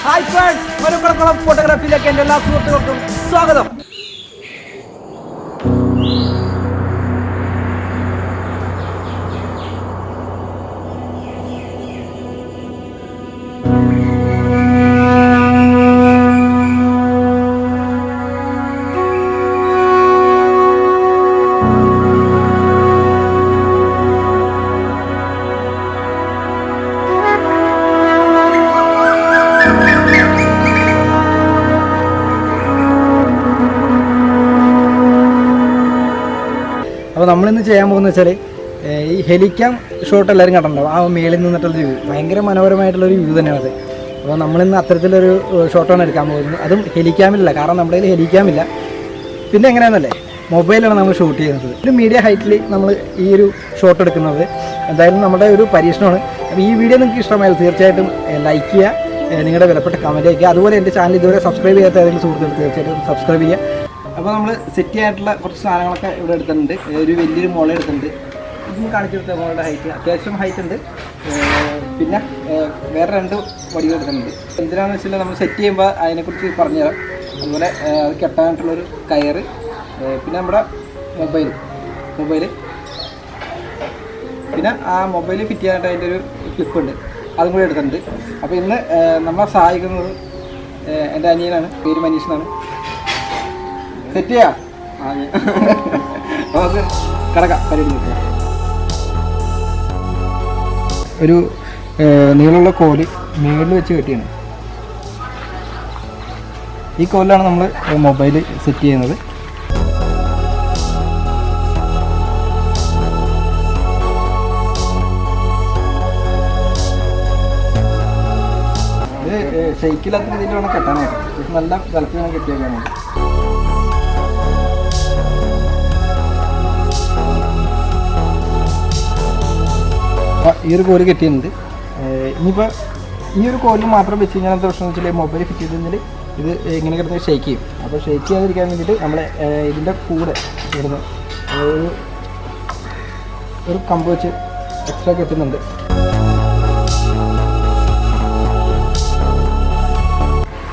Hi friends, മനുക്കടക്കോളം ഫോട്ടോഗ്രാഫിയിലേക്ക് എൻ്റെ എല്ലാ സുഹൃത്തുക്കൾക്കും സ്വാഗതം. അപ്പോൾ നമ്മളിന്ന് ചെയ്യാൻ പോകുന്നത് വെച്ചാൽ ഈ ഹെലിക്യാം ഷോട്ട് എല്ലാവരും കണ്ടിട്ടുണ്ടാവും. ആ മേളിൽ നിന്നിട്ടുള്ള വ്യൂ ഭയങ്കര മനോഹരമായിട്ടുള്ളൊരു വ്യൂ തന്നെയാണ് അത്. അപ്പോൾ നമ്മളിന്ന് അത്തരത്തിലൊരു ഷോട്ടാണ് എടുക്കാൻ പോകുന്നത്. അതും ഹെലിക്യാമിലല്ല, കാരണം നമ്മുടെ കയ്യിൽ ഹെലിക്യാമില്ല. പിന്നെ എങ്ങനെയാണെന്നല്ലേ, മൊബൈലാണ് നമ്മൾ ഷൂട്ട് ചെയ്യുന്നത്. ഒരു മീഡിയ ഹൈറ്റിൽ നമ്മൾ ഈ ഒരു ഷോട്ട് എടുക്കുന്നത് എന്തായാലും നമ്മുടെ ഒരു പരീക്ഷണമാണ്. അപ്പോൾ ഈ വീഡിയോ നിങ്ങൾക്ക് ഇഷ്ടമായാൽ തീർച്ചയായിട്ടും ലൈക്ക് ചെയ്യുക, നിങ്ങളുടെ വിലപ്പെട്ട കമൻറ്റ് വയ്ക്കുക. അതുപോലെ എൻ്റെ ചാനൽ ഇതുവരെ സബ്സ്ക്രൈബ് ചെയ്യാത്ത ഏതെങ്കിലും സുഹൃത്തുക്കൾ തീർച്ചയായിട്ടും സബ്സ്ക്രൈബ് ചെയ്യുക. അപ്പോൾ നമ്മൾ സെറ്റ് ചെയ്യാനായിട്ടുള്ള കുറച്ച് സാധനങ്ങളൊക്കെ ഇവിടെ എടുത്തിട്ടുണ്ട്. ഒരു വലിയൊരു മുള എടുത്തിട്ടുണ്ട്. ഇതും കാണിച്ചു കൊടുത്ത മുകളുടെ ഹൈറ്റ് അത്യാവശ്യം ഹൈറ്റ് ഉണ്ട്. പിന്നെ വേറെ 2 വടികൾ എടുത്തിട്ടുണ്ട്. എന്തിനാണെന്ന് വെച്ചാൽ നമ്മൾ സെറ്റ് ചെയ്യുമ്പോൾ അതിനെക്കുറിച്ച് പറഞ്ഞുതരാം. അതുപോലെ അത് കെട്ടാനായിട്ടുള്ളൊരു കയറ്, പിന്നെ നമ്മുടെ മൊബൈൽ, പിന്നെ ആ മൊബൈൽ ഫിറ്റ് ചെയ്യാനായിട്ട് അതിൻ്റെ ഒരു ക്ലിപ്പ് ഉണ്ട്, അതും കൂടി എടുത്തിട്ടുണ്ട്. അപ്പോൾ ഇന്ന് നമ്മളെ സഹായിക്കുന്നത് എൻ്റെ അനിയനാണ്, പേര് മനീഷനാണ്. സെറ്റ് ചെയ്യാം, നമുക്ക് കിടക്കാം. പരിപാടി ഒരു നീളമുള്ള കോല് മേളിൽ വെച്ച് കെട്ടിയാണ്. ഈ കോലിലാണ് നമ്മൾ മൊബൈൽ സെറ്റ് ചെയ്യുന്നത്. ഇത് ഷെയ്ക്കില്ലാത്ത രീതിയിൽ വേണം കെട്ടാനായിട്ട്. ഇത് നല്ല ബലത്തിൽ വേണം കെട്ടിയേക്കാനായിട്ട്. ഈ ഒരു കോല് കെട്ടിയിട്ടുണ്ട്. ഇനിയിപ്പോൾ ഈ ഒരു കോല് മാത്രം വെച്ച് കഴിഞ്ഞാൽ എന്താ പ്രശ്നം എന്ന് വെച്ചാൽ മൊബൈൽ ഫിറ്റ് ചെയ്ത് കഴിഞ്ഞാൽ ഇത് ഇങ്ങനെ കിടന്ന് ഷെയ്ക്ക് ചെയ്യും. അപ്പോൾ ഷെയ്ക്ക് ചെയ്യാതിരിക്കാൻ വേണ്ടിയിട്ട് നമ്മൾ ഇതിൻ്റെ കൂടെ ഇവിടുന്ന് ഒരു കമ്പ് വെച്ച് എക്സ്ട്രാ കെട്ടുന്നുണ്ട്.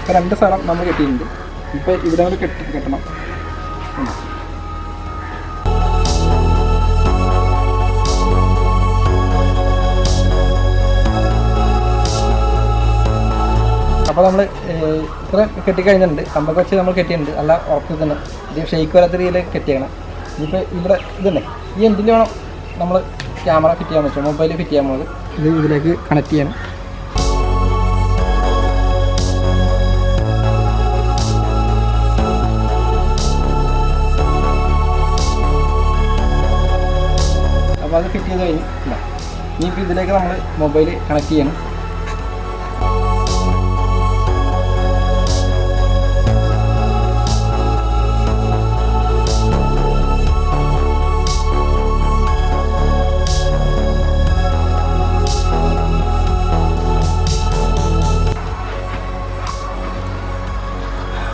ഇപ്പോൾ 2 സ്ഥലം നമ്മൾ കെട്ടിയിട്ടുണ്ട്. ഇപ്പോൾ ഇവിടെ കൂടെ കെട്ടണം. അപ്പോൾ നമ്മൾ ഇത്ര കെട്ടിക്കഴിഞ്ഞിട്ടുണ്ട്. കമ്പൊക്കെ വെച്ച് നമ്മൾ കെട്ടിയിട്ടുണ്ട്. നല്ല ഉറപ്പിൽ തന്നെ ഇത് ഷെയ്ക്ക് വരാത്ത രീതിയിൽ കെട്ടിയാണ്. ഇനിയിപ്പോൾ ഇവിടെ ഇതന്നെ ഈ എൻഡിൽ വേണം നമ്മൾ ക്യാമറ ഫിറ്റ് ചെയ്യാൻ വെച്ചാൽ മൊബൈൽ ഫിറ്റ് ചെയ്യാൻ പോകുന്നത്. ഇത് ഇതിലേക്ക് കണക്ട് ചെയ്യണം. അപ്പോൾ അത് ഫിറ്റ് ചെയ്ത് കഴിഞ്ഞു. ഇനിയിപ്പോൾ ഇതിലേക്ക് നമ്മൾ മൊബൈൽ കണക്ട് ചെയ്യണം.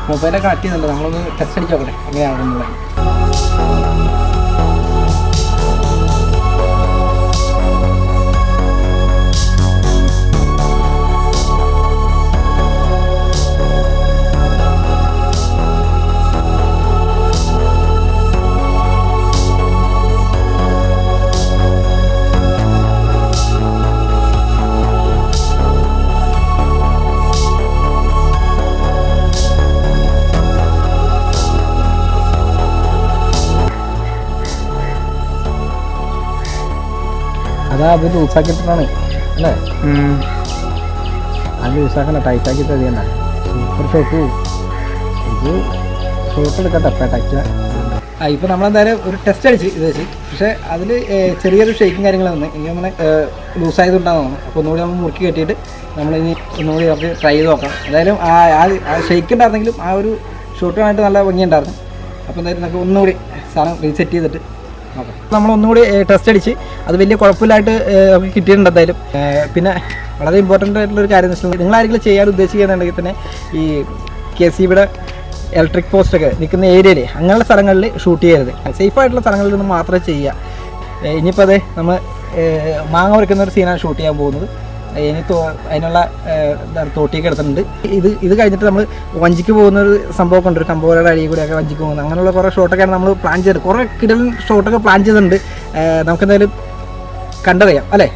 മൊബൈലൊക്കെ കണക്ട് ചെയ്യുന്നുണ്ട്. നമ്മളൊന്ന് ടെസ്റ്റ് അടിച്ച് നോക്കട്ടെ എങ്ങനെയാണെന്നുള്ളത്. അതാ അത് ലൂസാക്കിയിട്ടാണ് അല്ലേ? അത് ലൂസാക്കണ്ട, ടൈറ്റാക്കിയിട്ട് അത് തന്നെ സൂപ്പർ ഷോട്ട്. ഇത് ഷോട്ട് എടുക്കട്ടെ പെട്ടക്ക. ഇപ്പോൾ നമ്മളെന്തായാലും ഒരു ടെസ്റ്റ് അടിച്ച് ഇത് വെച്ച്, പക്ഷേ അതിൽ ചെറിയൊരു ഷേക്കും കാര്യങ്ങളും വന്ന് ഇനി നമ്മൾ ലൂസായതുണ്ടാകും തോന്നുന്നു. അപ്പോൾ ഒന്നുകൂടി നമ്മൾ മുറുക്കി കെട്ടിയിട്ട് നമ്മളിനി ഒന്നുകൂടി നമുക്ക് ട്രൈ ചെയ്ത് നോക്കാം. എന്തായാലും ആ ഷേക്ക് ഉണ്ടായിരുന്നെങ്കിലും ആ ഒരു ഷോട്ടുമായിട്ട് നല്ല ഭംഗിയുണ്ടായിരുന്നു. അപ്പോൾ എന്തായാലും നമുക്ക് ഒന്നുകൂടി സാധനം റീസെറ്റ് ചെയ്തിട്ട് നോക്കാം. നമ്മളൊന്നുകൂടി ടെസ്റ്റ് അടിച്ച് അത് വലിയ കുഴപ്പമില്ലായിട്ട് നമുക്ക് കിട്ടിയിട്ടുണ്ട് എന്തായാലും. പിന്നെ വളരെ ഇമ്പോർട്ടൻ്റ് ആയിട്ടുള്ളൊരു കാര്യം എന്ന് വെച്ചാൽ നിങ്ങളാരെങ്കിലും ചെയ്യാൻ ഉദ്ദേശിക്കുന്നുണ്ടെങ്കിൽ തന്നെ ഈ KCBയുടെ ഇലക്ട്രിക് പോസ്റ്റൊക്കെ നിൽക്കുന്ന ഏരിയയിൽ അങ്ങനെയുള്ള സ്ഥലങ്ങളിൽ ഷൂട്ട് ചെയ്യരുത്. സേഫായിട്ടുള്ള സ്ഥലങ്ങളിൽ നിന്ന് മാത്രമേ ചെയ്യുക. ഇനിയിപ്പോൾ അതെ നമ്മൾ മാങ്ങ വരയ്ക്കുന്ന ഒരു സീനാണ് ഷൂട്ട് ചെയ്യാൻ പോകുന്നത്. ഇനി അതിനുള്ള തോട്ടിയൊക്കെ എടുത്തിട്ടുണ്ട്. ഇത് കഴിഞ്ഞിട്ട് നമ്മൾ വഞ്ചിക്ക് പോകുന്നൊരു സംഭവമൊക്കെ ഉണ്ട്, ഒരു കമ്പോലയുടെ അടിയിൽ കൂടെയൊക്കെ വഞ്ചിക്ക് പോകുന്നത്. അങ്ങനെയുള്ള കുറേ ഷോട്ടൊക്കെയാണ് നമ്മൾ പ്ലാൻ ചെയ്തത്. കുറേ കിടലൻ ഷോട്ടൊക്കെ പ്ലാൻ ചെയ്തിട്ടുണ്ട്. നമുക്കെന്തായാലും കണ്ടറിയാം അല്ലേ.